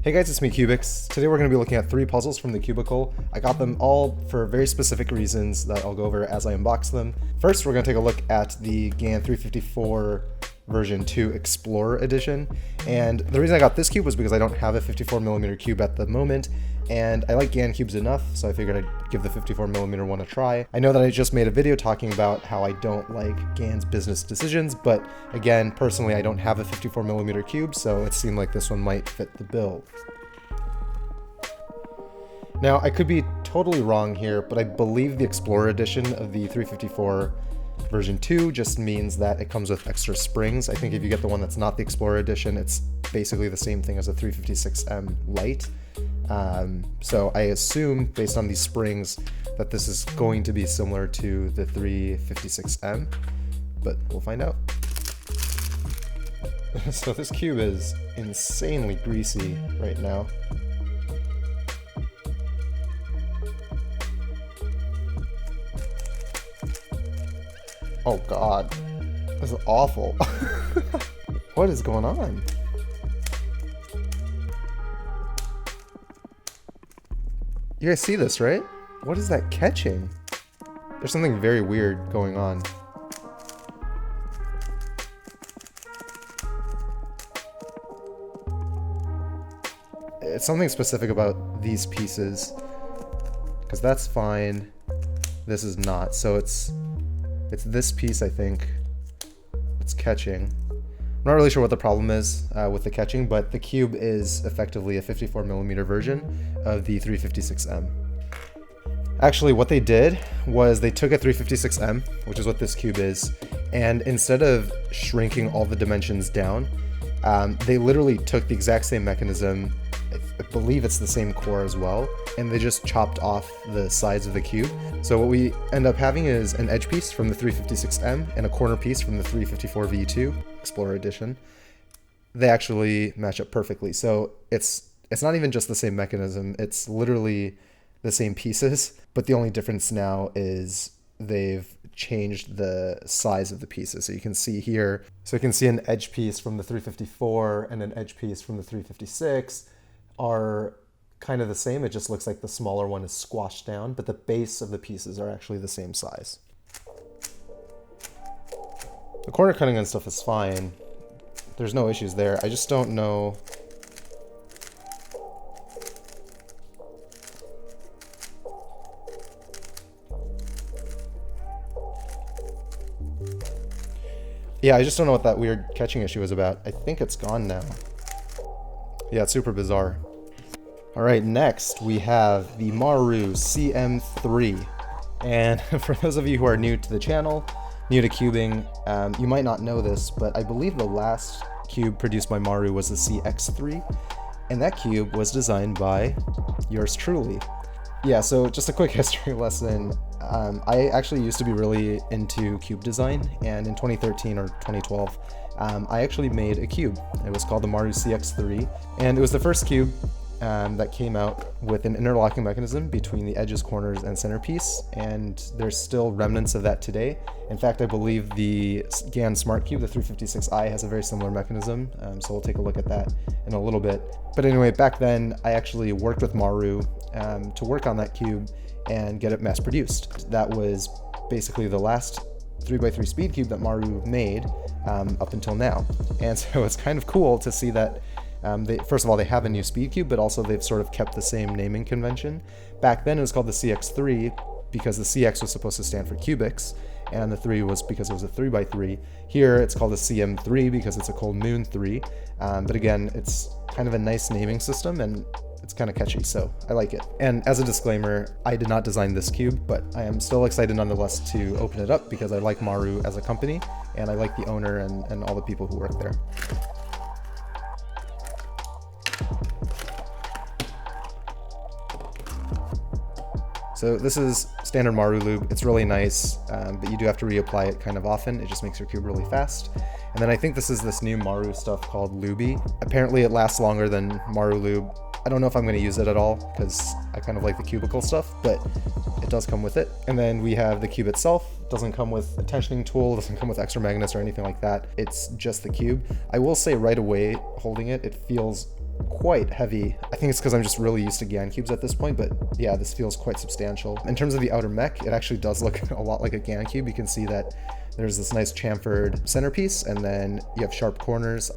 Hey guys, it's me, cyoubx. Today we're going to be looking at 3 puzzles from TheCubicle. I got them all for very specific reasons that I'll go over as I unbox them. First, we're going to take a look at the GAN 354 version 2 Explorer edition. And the reason I got this cube was because I don't have a 54mm cube at the moment, and I like GAN cubes enough, so I figured I'd give the 54mm one a try. I know that I just made a video talking about how I don't like GAN's business decisions, but again, personally I don't have a 54mm cube, so it seemed like this one might fit the bill. Now, I could be totally wrong here, but I believe the Explorer edition of the 354 version 2 just means that it comes with extra springs. I think if you get the one that's not the Explorer edition, it's basically the same thing as a 356M Lite. So I assume, based on these springs, that this is going to be similar to the 356M, but we'll find out. So this cube is insanely greasy right now. Oh god, this is awful. What is going on? You guys see this, right? What is that catching? There's something very weird going on. It's something specific about these pieces, because that's fine. This is not. So it's this piece, I think, it's catching. I'm not really sure what the problem is with the catching, but the cube is effectively a 54mm version of the 356M. Actually, what they did was they took a 356M, which is what this cube is, and instead of shrinking all the dimensions down, they literally took the exact same mechanism. I believe it's the same core as well, and they just chopped off the sides of the cube. So what we end up having is an edge piece from the 356M and a corner piece from the 354 V2 Explorer edition. They actually match up perfectly. So it's not even just the same mechanism, it's literally the same pieces, but the only difference now is they've changed the size of the pieces. So you can see here, so you can see an edge piece from the 354 and an edge piece from the 356 are kind of the same. It just looks like the smaller one is squashed down, but the base of the pieces are actually the same size. The corner cutting and stuff is fine. There's no issues there. I just don't know. Yeah, I just don't know what that weird catching issue is about. I think it's gone now. Yeah, it's super bizarre. Alright, next we have the Maru CM3. And for those of you who are new to the channel, new to cubing, you might not know this, but I believe the last cube produced by Maru was the CX3, and that cube was designed by yours truly. Yeah, so just a quick history lesson. I actually used to be really into cube design, and in 2013 or 2012, I actually made a cube. It was called the Maru CX3, and it was the first cube that came out with an interlocking mechanism between the edges, corners, and centerpiece, and there's still remnants of that today. In fact, I believe the GAN Smart Cube, the 356i, has a very similar mechanism, so we'll take a look at that in a little bit. But anyway, back then, I actually worked with Maru to work on that cube and get it mass produced. That was basically the last 3x3 speed cube that Maru made up until now. And so it's kind of cool to see that first of all, they have a new speed cube, but also they've sort of kept the same naming convention. Back then it was called the CX3 because the CX was supposed to stand for cyoubx, and the 3 was because it was a 3x3. Here it's called a CM3 because it's a Cold Moon 3. But again, it's kind of a nice naming system, and it's kind of catchy, so I like it. And as a disclaimer, I did not design this cube, but I am still excited nonetheless to open it up because I like Maru as a company, and I like the owner and all the people who work there. So this is standard Maru lube. It's really nice, but you do have to reapply it kind of often. It just makes your cube really fast. And then I think this is this new Maru stuff called Luby. Apparently it lasts longer than Maru lube. I don't know if I'm going to use it at all because I kind of like the cubicle stuff, but it does come with it. And then we have the cube itself. It doesn't come with a tensioning tool, doesn't come with extra magnets or anything like that. It's just the cube. I will say right away, holding it, it feels quite heavy. I think it's because I'm just really used to GAN cubes at this point, but yeah, this feels quite substantial. In terms of the outer mech, it actually does look a lot like a GAN cube. You can see that there's this nice chamfered centerpiece, and then you have sharp corners.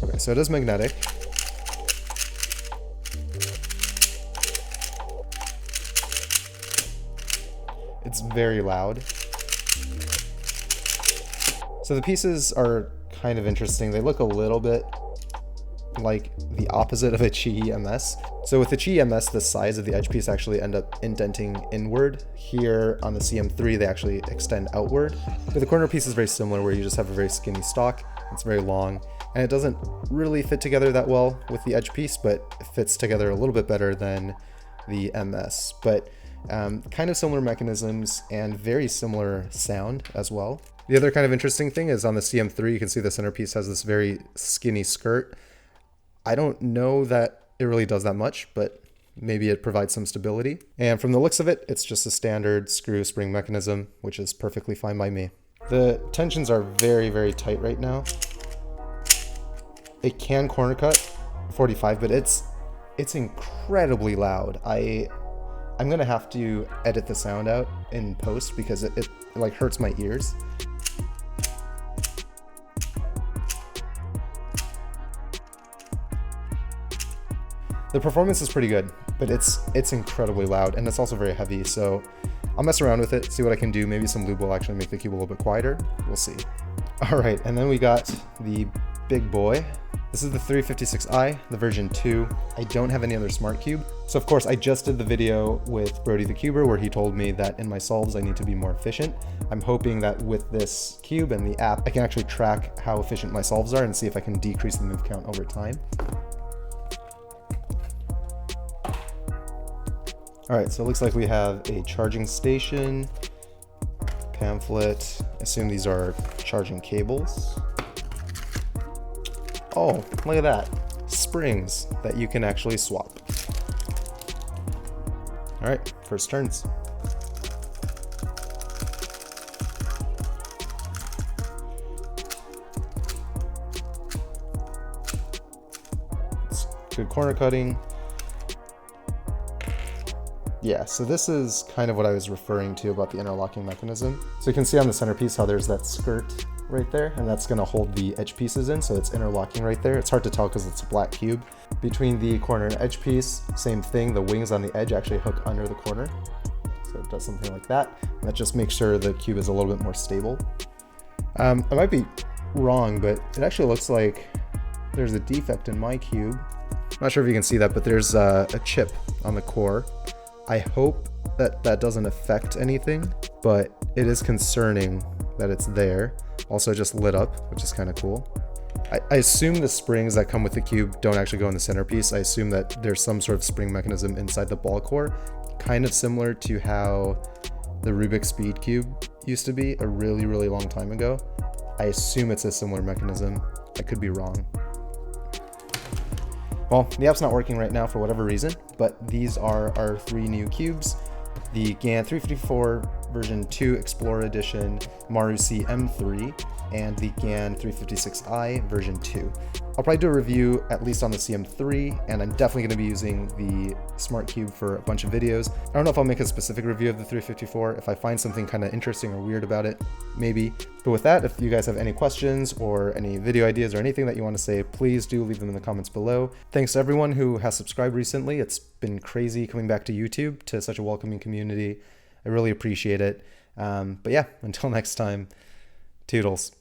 Okay, so it is magnetic. It's very loud. So the pieces are kind of interesting. They look a little bit like the opposite of a CYUBx. So with the CYUBx, the sides of the edge piece actually end up indenting inward. Here on the CM3, they actually extend outward. But the corner piece is very similar, where you just have a very skinny stock. It's very long, and it doesn't really fit together that well with the edge piece, but it fits together a little bit better than the MS. But kind of similar mechanisms and very similar sound as well. The other kind of interesting thing is on the CM3, you can see the centerpiece has this very skinny skirt. I don't know that it really does that much, but maybe it provides some stability. And from the looks of it, it's just a standard screw spring mechanism, which is perfectly fine by me. The tensions are very, very tight right now. It can corner cut 45, but it's incredibly loud. I'm gonna have to edit the sound out in post because it like hurts my ears. The performance is pretty good, but it's incredibly loud, and it's also very heavy, so I'll mess around with it, see what I can do. Maybe some lube will actually make the cube a little bit quieter. We'll see. All right, and then we got the big boy. This is the 356i, the version 2. I don't have any other smart cube. So of course, I just did the video with Brody the Cuber where he told me that in my solves, I need to be more efficient. I'm hoping that with this cube and the app, I can actually track how efficient my solves are and see if I can decrease the move count over time. All right, so it looks like we have a charging station, pamphlet. I assume these are charging cables. Oh, look at that. Springs that you can actually swap. All right, first turns. It's good corner cutting. Yeah, so this is kind of what I was referring to about the interlocking mechanism. So you can see on the centerpiece how there's that skirt right there, and that's gonna hold the edge pieces in, so it's interlocking right there. It's hard to tell because it's a black cube. Between the corner and edge piece, same thing, the wings on the edge actually hook under the corner. So it does something like that. And that just makes sure the cube is a little bit more stable. I might be wrong, but it actually looks like there's a defect in my cube. I'm not sure if you can see that, but there's a chip on the core. I hope that that doesn't affect anything, but it is concerning that it's there. Also just lit up, which is kind of cool. I assume the springs that come with the cube don't actually go in the centerpiece. I assume that there's some sort of spring mechanism inside the ball core, kind of similar to how the Rubik Speed Cube used to be a really, really long time ago. I assume it's a similar mechanism. I could be wrong. Well, the app's not working right now for whatever reason, but these are our 3 new cubes. The GAN 354 version 2 Explorer Edition Maru CM3 and the GAN 356i version 2. I'll probably do a review at least on the CM3, and I'm definitely going to be using the Smart Cube for a bunch of videos. I don't know if I'll make a specific review of the 354. If I find something kind of interesting or weird about it, maybe. But with that, if you guys have any questions or any video ideas or anything that you want to say, please do leave them in the comments below. Thanks to everyone who has subscribed recently. It's been crazy coming back to YouTube, to such a welcoming community. I really appreciate it. But yeah, until next time, toodles.